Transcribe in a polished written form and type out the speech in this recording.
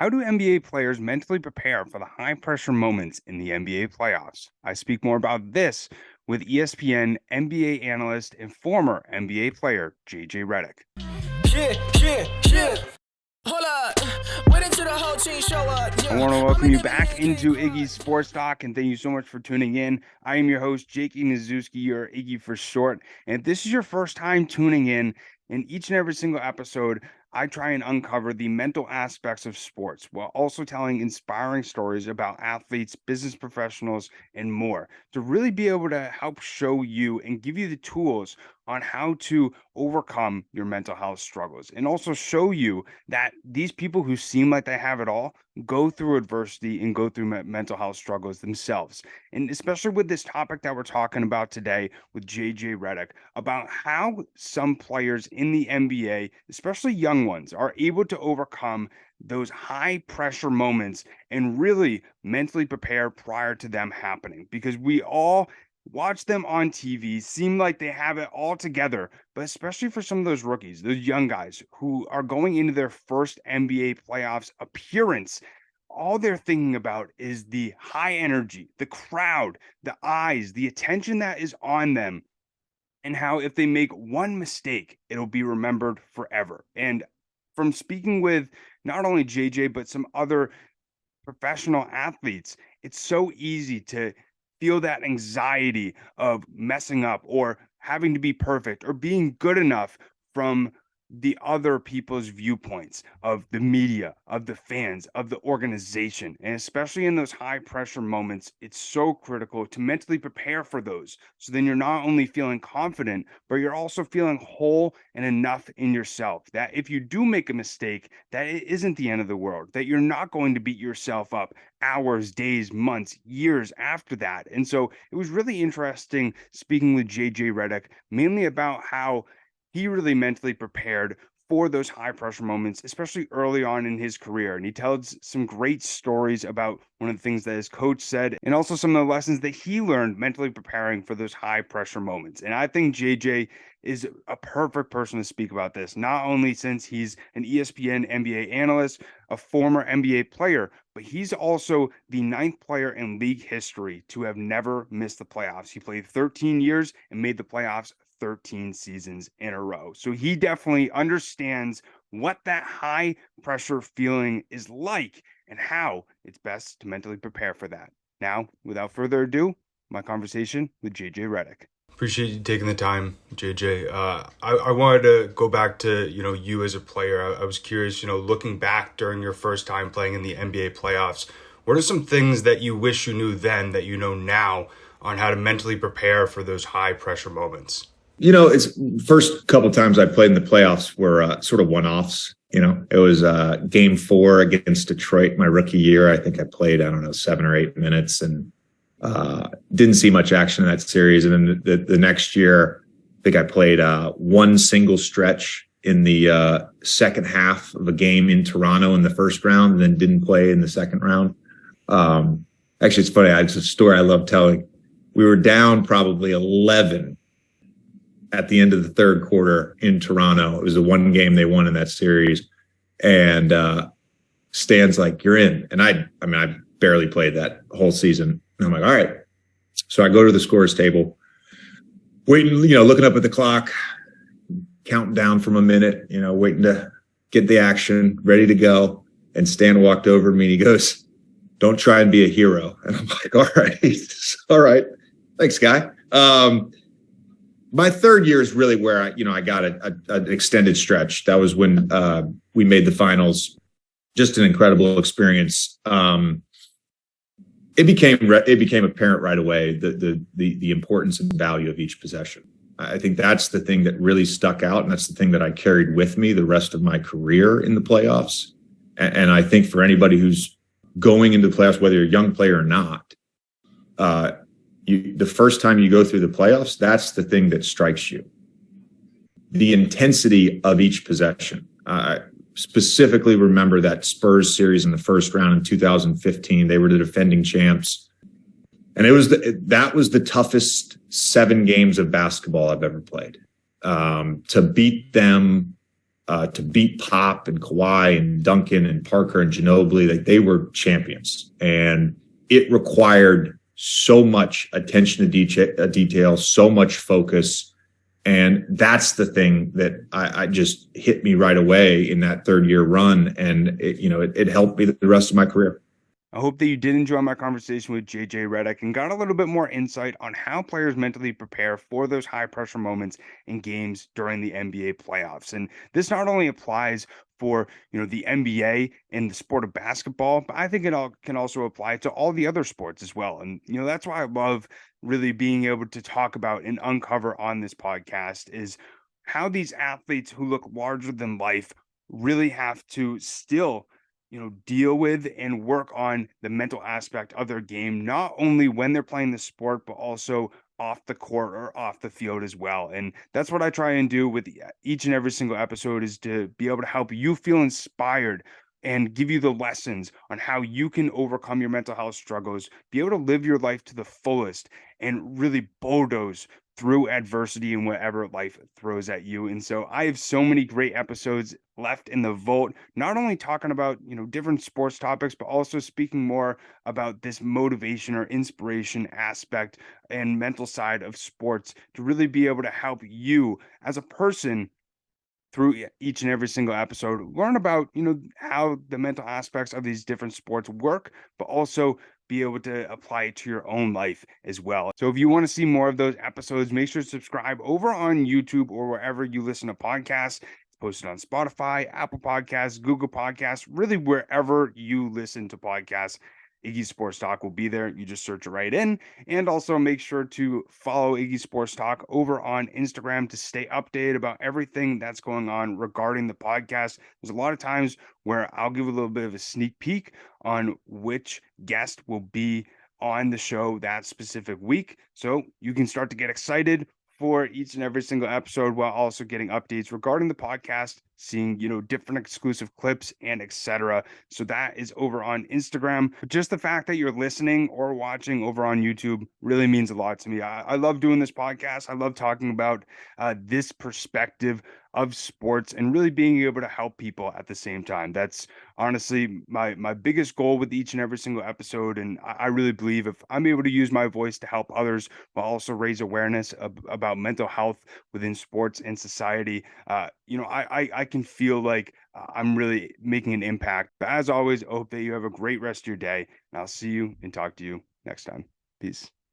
How do NBA players mentally prepare for the high-pressure moments in the NBA playoffs? I speak more about this with ESPN NBA analyst and former NBA player JJ Redick. Yeah. Hold up. Wait until the whole team show up. I want to welcome you back into Iggy's Sports Talk, and thank you so much for tuning in. I am your host, Jake Nazuski, or Iggy for short. And if this is your first time tuning in each and every single episode, I try and uncover the mental aspects of sports while also telling inspiring stories about athletes, business professionals, and more to really be able to help show you and give you the tools on how to overcome your mental health struggles and also show you that these people who seem like they have it all go through adversity and go through mental health struggles themselves. And especially with this topic that we're talking about today with JJ Redick, about how some players in the NBA, especially young ones, are able to overcome those high pressure moments and really mentally prepare prior to them happening. Because we all watch them on TV, seem like they have it all together, but especially for some of those rookies, those young guys who are going into their first NBA playoffs appearance, all they're thinking about is the high energy, the crowd, the eyes, the attention that is on them, and how if they make one mistake, it'll be remembered forever. And from speaking with not only JJ, but some other professional athletes, it's so easy to feel that anxiety of messing up or having to be perfect or being good enough from the other people's viewpoints of the media, of the fans, of the organization. And especially in those high pressure moments, it's so critical to mentally prepare for those. So then you're not only feeling confident, but you're also feeling whole and enough in yourself that if you do make a mistake, that it isn't the end of the world, that you're not going to beat yourself up hours, days, months, years after that. And so it was really interesting speaking with JJ Redick, mainly about how he really mentally prepared for those high pressure moments, especially early on in his career. And he tells some great stories about one of the things that his coach said, and also some of the lessons that he learned mentally preparing for those high pressure moments. And I think JJ is a perfect person to speak about this, not only since he's an ESPN NBA analyst, a former NBA player, but he's also the ninth player in league history to have never missed the playoffs. He played 13 years and made the playoffs 13 seasons in a row. So he definitely understands what that high pressure feeling is like and how it's best to mentally prepare for that. Now, without further ado, my conversation with JJ Redick. Appreciate you taking the time, JJ. I wanted to go back to, you as a player. I was curious, looking back during your first time playing in the NBA playoffs, what are some things that you wish you knew then that you know now on how to mentally prepare for those high pressure moments? It's first couple of times I played in the playoffs were sort of one-offs. It was game 4 against Detroit my rookie year. I think I played, 7 or 8 minutes and didn't see much action in that series. And then the next year, I think I played one single stretch in the second half of a game in Toronto in the first round, and then didn't play in the second round. Actually, it's funny. It's a story I love telling. We were down probably 11 at the end of the third quarter in Toronto. It was the one game they won in that series. And Stan's like, "You're in." And I barely played that whole season. And I'm like, all right. So I go to the scores table, waiting, looking up at the clock, counting down from a minute, waiting to get the action, ready to go. And Stan walked over to me and he goes, "Don't try and be a hero." And I'm like, all right. All right. Thanks, guy. My third year is really where I got an extended stretch. That was when we made the finals. Just an incredible experience. It became apparent right away the importance and value of each possession. I think that's the thing that really stuck out, and that's the thing that I carried with me the rest of my career in the playoffs. And I think for anybody who's going into the playoffs, whether you're a young player or not, the first time you go through the playoffs, that's the thing that strikes you. The intensity of each possession. Specifically remember that Spurs series in the first round in 2015. They were the defending champs. And that was the toughest 7 games of basketball I've ever played. To beat them to beat Pop and Kawhi and Duncan and Parker and Ginobili. Like, they were champions, and it required so much attention to detail, so much focus. And that's the thing that I just hit me right away in that third year run. And it helped me the rest of my career. I hope that you did enjoy my conversation with JJ Redick and got a little bit more insight on how players mentally prepare for those high pressure moments in games during the NBA playoffs. And this not only applies for, the NBA and the sport of basketball, but I think it all can also apply to all the other sports as well. And, that's why I love really being able to talk about and uncover on this podcast is how these athletes who look larger than life really have to still deal with and work on the mental aspect of their game, not only when they're playing the sport, but also off the court or off the field as well. And that's what I try and do with each and every single episode, is to be able to help you feel inspired and give you the lessons on how you can overcome your mental health struggles, be able to live your life to the fullest, and really bulldoze through adversity and whatever life throws at you. And so I have so many great episodes left in the vault, not only talking about, different sports topics, but also speaking more about this motivation or inspiration aspect and mental side of sports to really be able to help you as a person through each and every single episode, learn about, how the mental aspects of these different sports work, but also be able to apply it to your own life as well. So if you want to see more of those episodes, make sure to subscribe over on YouTube or wherever you listen to podcasts. It's posted on Spotify, Apple Podcasts, Google Podcasts, really wherever you listen to podcasts. Iggy Sports Talk will be there. You just search it right in. And also make sure to follow Iggy Sports Talk over on Instagram to stay updated about everything that's going on regarding the podcast. There's a lot of times where I'll give a little bit of a sneak peek on which guest will be on the show that specific week. So you can start to get excited for each and every single episode, while also getting updates regarding the podcast, seeing, different exclusive clips and etc. So that is over on Instagram. But just the fact that you're listening or watching over on YouTube really means a lot to me. I love doing this podcast. I love talking about this perspective of sports and really being able to help people at the same time. That's honestly my biggest goal with each and every single episode. And I really believe if I'm able to use my voice to help others, but also raise awareness about mental health within sports and society, I can feel like I'm really making an impact. But as always, I hope that you have a great rest of your day, and I'll see you and talk to you next time. Peace.